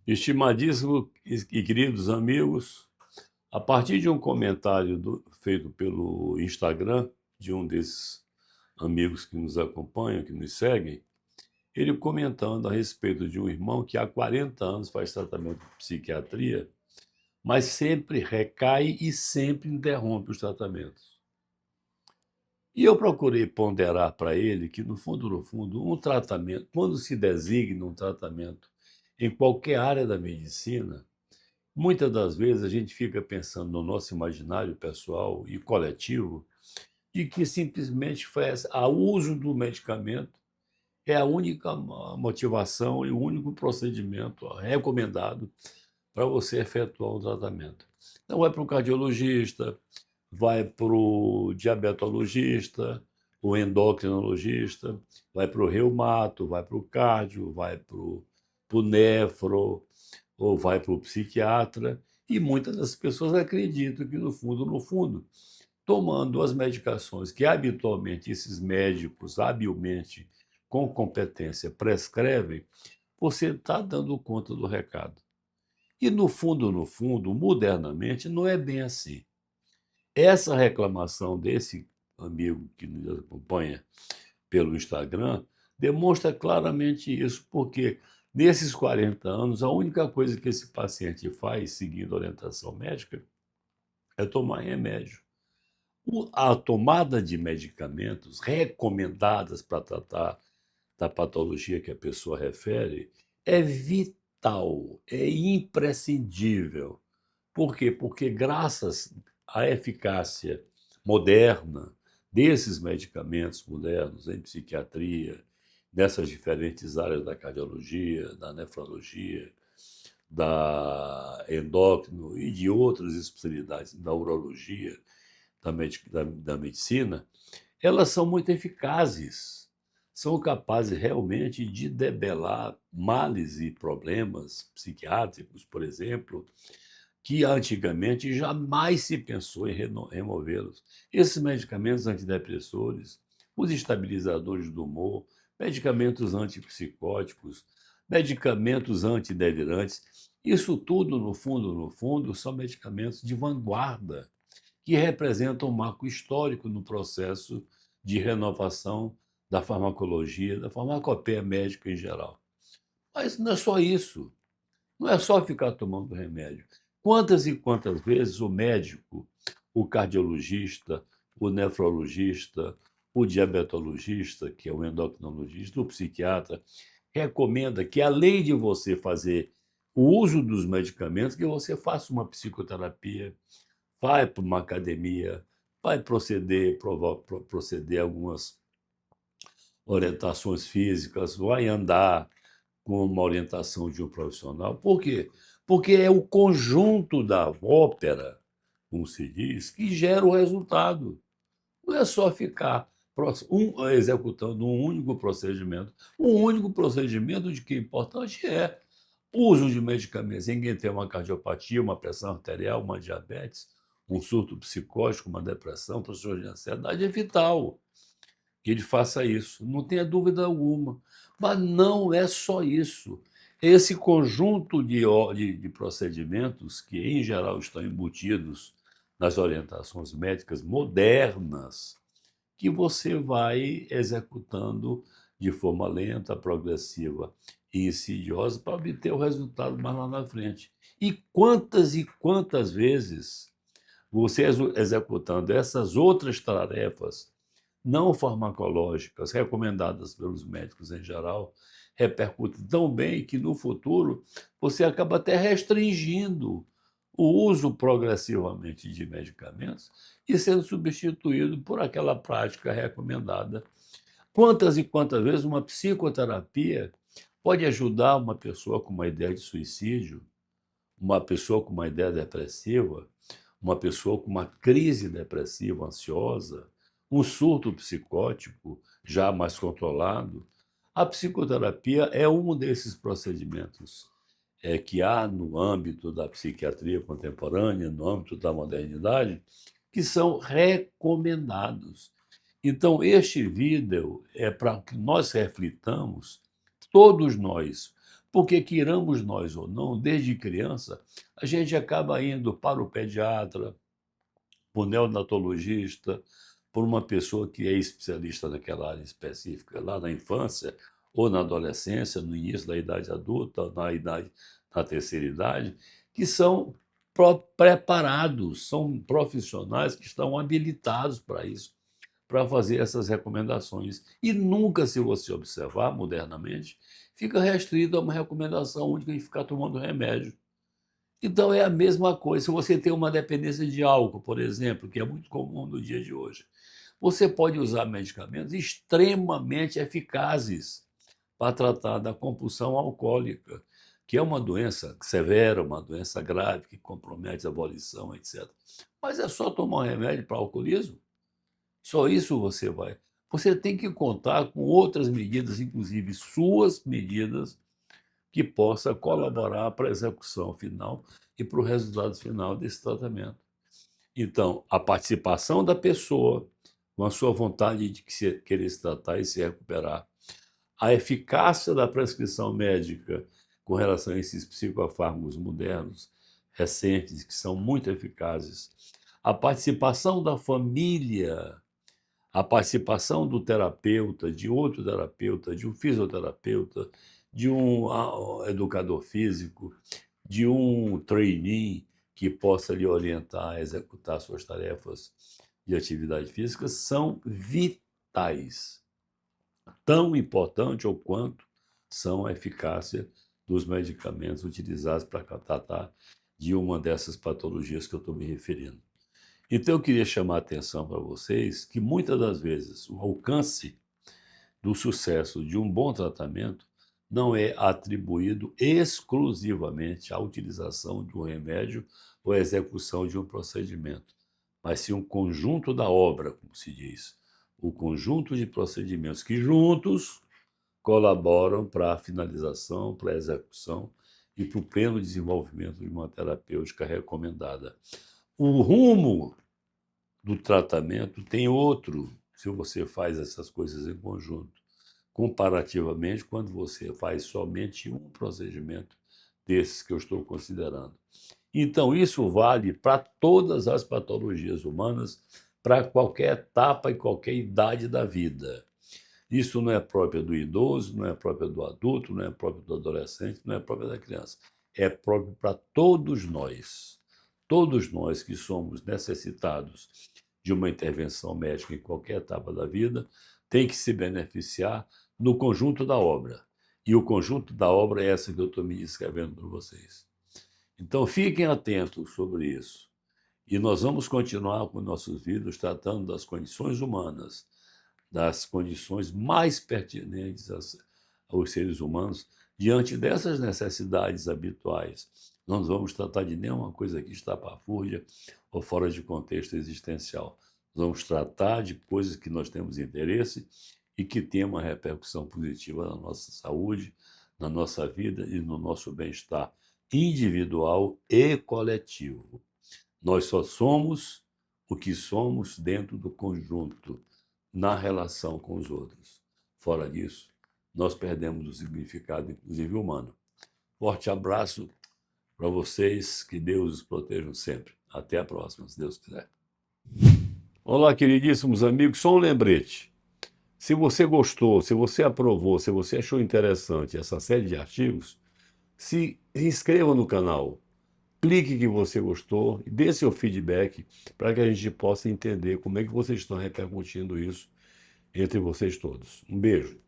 Estimadíssimo e queridos amigos, a partir de um comentário feito pelo Instagram, de um desses amigos que nos acompanham, que nos seguem, ele comentando a respeito de um irmão que há 40 anos faz tratamento de psiquiatria, mas sempre recai e sempre interrompe os tratamentos. E eu procurei ponderar para ele que, no fundo, um tratamento, quando se designa um tratamento em qualquer área da medicina, muitas das vezes a gente fica pensando no nosso imaginário pessoal e coletivo de que simplesmente faz o uso do medicamento é a única motivação e o único procedimento recomendado para você efetuar um tratamento. Então, vai para o cardiologista, vai para o diabetologista, o endocrinologista, vai para o reumato, vai para o cardio, vai para o nefro, ou vai para o psiquiatra, e muitas das pessoas acreditam que, no fundo, tomando as medicações que habitualmente esses médicos, habilmente, com competência, prescrevem, você está dando conta do recado. E, no fundo, modernamente, não é bem assim. Essa reclamação desse amigo que nos acompanha pelo Instagram demonstra claramente isso, porque nesses 40 anos, a única coisa que esse paciente faz, seguindo a orientação médica, é tomar remédio. A tomada de medicamentos recomendadas para tratar da patologia que a pessoa refere é vital, é imprescindível. Por quê? Porque, graças à eficácia moderna desses medicamentos modernos em psiquiatria, nessas diferentes áreas da cardiologia, da nefrologia, da endócrino e de outras especialidades, da urologia, da medicina, elas são muito eficazes. São capazes realmente de debelar males e problemas psiquiátricos, por exemplo, que antigamente jamais se pensou em removê-los. Esses medicamentos antidepressores, os estabilizadores do humor, medicamentos antipsicóticos, medicamentos antidelirantes, isso tudo, no fundo, são medicamentos de vanguarda que representam um marco histórico no processo de renovação da farmacologia, da farmacopeia médica em geral. Mas não é só isso. Não é só ficar tomando remédio. Quantas e quantas vezes o médico, o cardiologista, o nefrologista, o diabetologista, que é o endocrinologista, o psiquiatra, recomenda que, além de você fazer o uso dos medicamentos, que você faça uma psicoterapia, vai para uma academia, vai proceder a algumas orientações físicas, vai andar com uma orientação de um profissional. Por quê? Porque é o conjunto da ópera, como se diz, que gera o resultado. Não é só ficar executando um único procedimento. Um único procedimento de que é importante é o uso de medicamentos em quem tem uma cardiopatia, uma pressão arterial, uma diabetes, um surto psicótico, uma depressão, transtorno de ansiedade, é vital que ele faça isso, não tenha dúvida alguma. Mas não é só isso. Esse conjunto de procedimentos que, em geral, estão embutidos nas orientações médicas modernas, que você vai executando de forma lenta, progressiva e insidiosa para obter o resultado mais lá na frente. E quantas vezes você executando essas outras tarefas não farmacológicas recomendadas pelos médicos em geral repercutem tão bem que, no futuro, você acaba até restringindo o uso progressivamente de medicamentos e sendo substituído por aquela prática recomendada. Quantas e quantas vezes uma psicoterapia pode ajudar uma pessoa com uma ideia de suicídio, uma pessoa com uma ideia depressiva, uma pessoa com uma crise depressiva ansiosa, um surto psicótico já mais controlado? A psicoterapia é um desses procedimentos que há no âmbito da psiquiatria contemporânea, no âmbito da modernidade, que são recomendados. Então, este vídeo é para que nós reflitamos, todos nós, Porque, queiramos nós ou não, desde criança, a gente acaba indo para o pediatra, para o neonatologista, por uma pessoa que é especialista naquela área específica, lá na infância ou na adolescência, no início da idade adulta, na terceira idade, que são preparados, são profissionais que estão habilitados para isso, para fazer essas recomendações. E nunca, se você observar modernamente, fica restrito a uma recomendação única e ficar tomando remédio. Então é a mesma coisa. Se você tem uma dependência de álcool, por exemplo, que é muito comum no dia de hoje, você pode usar medicamentos extremamente eficazes para tratar da compulsão alcoólica, que é uma doença severa, uma doença grave, que compromete a volição, etc. Mas é só tomar um remédio para alcoolismo? Só isso você vai. Você tem que contar com outras medidas, inclusive suas medidas, que possa colaborar para a execução final e para o resultado final desse tratamento. Então, a participação da pessoa, com a sua vontade de querer se tratar e se recuperar, a eficácia da prescrição médica com relação a esses psicofármacos modernos, recentes, que são muito eficazes, a participação da família, a participação do terapeuta, de outro terapeuta, de um fisioterapeuta, de um educador físico, de um trainee que possa lhe orientar a executar suas tarefas de atividade física, são vitais. Tão importante ou quanto são a eficácia dos medicamentos utilizados para tratar de uma dessas patologias que eu estou me referindo. Então, eu queria chamar a atenção para vocês que, muitas das vezes, o alcance do sucesso de um bom tratamento não é atribuído exclusivamente à utilização de um remédio ou à execução de um procedimento, mas sim um conjunto da obra, como se diz, o conjunto de procedimentos que juntos colaboram para a finalização, para a execução e para o pleno desenvolvimento de uma terapêutica recomendada. O rumo do tratamento tem outro, se você faz essas coisas em conjunto, comparativamente quando você faz somente um procedimento desses que eu estou considerando. Então, isso vale para todas as patologias humanas, para qualquer etapa e qualquer idade da vida. Isso não é próprio do idoso, não é próprio do adulto, não é próprio do adolescente, não é próprio da criança. É próprio para todos nós. Todos nós que somos necessitados de uma intervenção médica em qualquer etapa da vida tem que se beneficiar no conjunto da obra. E o conjunto da obra é essa que eu estou me descrevendo para vocês. Então, fiquem atentos sobre isso. E nós vamos continuar com nossos vídeos tratando das condições humanas, das condições mais pertinentes aos seres humanos, diante dessas necessidades habituais. Não vamos tratar de nenhuma coisa que está estapafúrdia ou fora de contexto existencial. Vamos tratar de coisas que nós temos interesse e que têm uma repercussão positiva na nossa saúde, na nossa vida e no nosso bem-estar individual e coletivo. Nós só somos o que somos dentro do conjunto, na relação com os outros. Fora disso, nós perdemos o significado, inclusive humano. Forte abraço para vocês, que Deus os proteja sempre. Até a próxima, se Deus quiser. Olá, queridíssimos amigos, só um lembrete. Se você gostou, se você aprovou, se você achou interessante essa série de artigos, se inscreva no canal, clique que você gostou e dê seu feedback para que a gente possa entender como é que vocês estão repercutindo isso entre vocês todos. Um beijo.